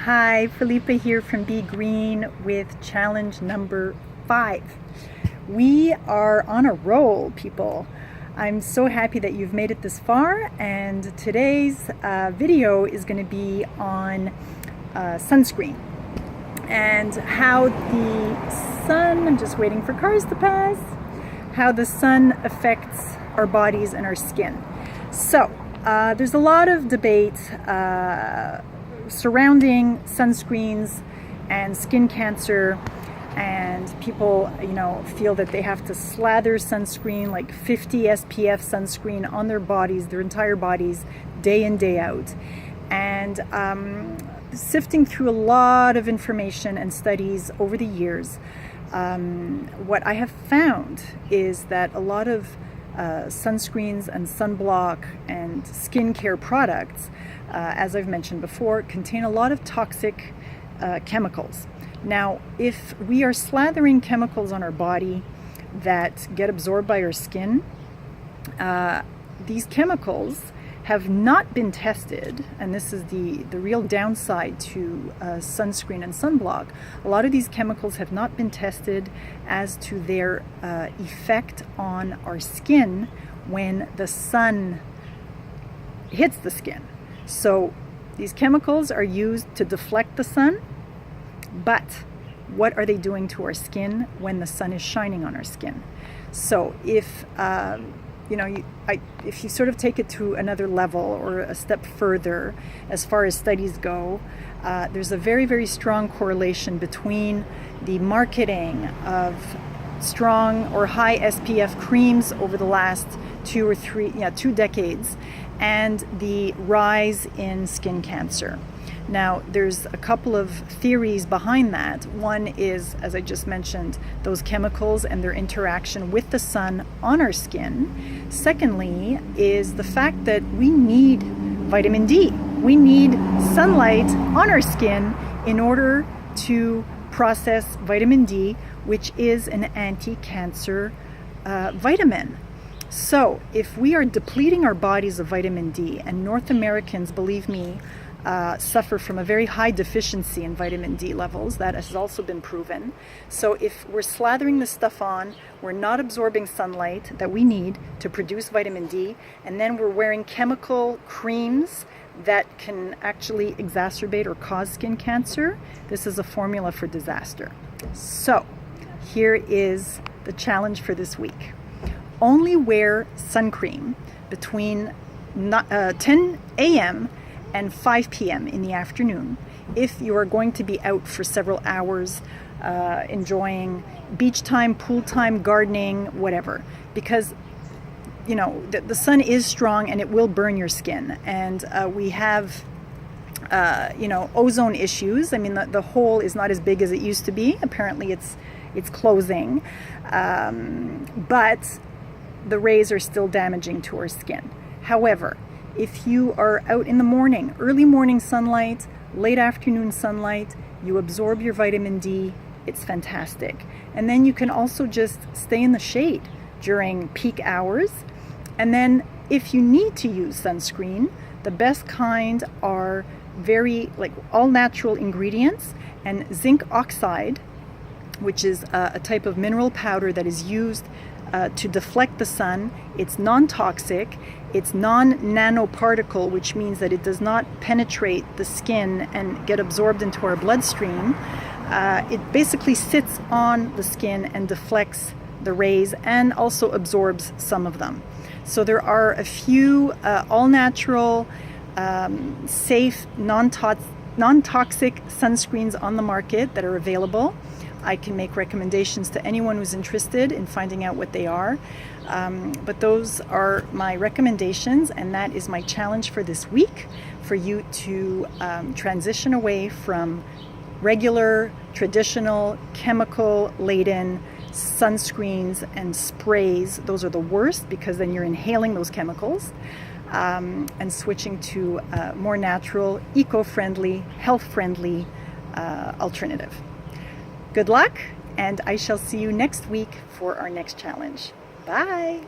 Hi, Felipa here from Be Green with challenge number 5. We are on a roll, people. I'm so happy that you've made it this far, and today's video is going to be on sunscreen and how the sun, I'm just waiting for cars to pass, how the sun affects our bodies and our skin. So there's a lot of debate surrounding sunscreens and skin cancer, and people feel that they have to slather sunscreen, like 50 SPF sunscreen, on their bodies, their entire bodies, day in, day out. And sifting through a lot of information and studies over the years, what I have found is that a lot of sunscreens and sunblock and skincare products, as I've mentioned before, contain a lot of toxic chemicals. Now, if we are slathering chemicals on our body that get absorbed by our skin, these chemicals have not been tested, and this is the real downside to sunscreen and sunblock. A lot of these chemicals have not been tested as to their effect on our skin when the sun hits the skin. So these chemicals are used to deflect the sun, but what are they doing to our skin when the sun is shining on our skin? So if if you sort of take it to another level or a step further, as far as studies go, there's a very, very strong correlation between the marketing of strong or high SPF creams over the last 2 decades and the rise in skin cancer. Now, there's a couple of theories behind that. One is, as I just mentioned, those chemicals and their interaction with the sun on our skin. Secondly is the fact that we need vitamin D. We need sunlight on our skin in order to process vitamin D, which is an anti-cancer vitamin. So if we are depleting our bodies of vitamin D, and North Americans, believe me, suffer from a very high deficiency in vitamin D levels. That has also been proven. So if we're slathering this stuff on, we're not absorbing sunlight that we need to produce vitamin D, and then we're wearing chemical creams that can actually exacerbate or cause skin cancer, this is a formula for disaster. So here is the challenge for this week. Only wear sun cream between 10 a.m. and 5 p.m. in the afternoon if you are going to be out for several hours enjoying beach time, pool time, gardening, whatever, because the sun is strong and it will burn your skin, and we have ozone issues. I mean, the hole is not as big as it used to be. Apparently it's closing, but the rays are still damaging to our skin. However, if you are out in the morning, early morning sunlight, late afternoon sunlight, you absorb your vitamin D, it's fantastic. And then you can also just stay in the shade during peak hours. And then if you need to use sunscreen, the best kind are very all natural ingredients, and zinc oxide, which is a type of mineral powder that is used to deflect the sun. It's non-toxic, it's non-nanoparticle, which means that it does not penetrate the skin and get absorbed into our bloodstream. It basically sits on the skin and deflects the rays and also absorbs some of them. So there are a few all-natural, safe, non-toxic sunscreens on the market that are available. I can make recommendations to anyone who's interested in finding out what they are. But those are my recommendations, and that is my challenge for this week, for you to transition away from regular, traditional, chemical-laden sunscreens and sprays. Those are the worst because then you're inhaling those chemicals, and switching to a more natural, eco-friendly, health-friendly alternative. Good luck, and I shall see you next week for our next challenge. Bye.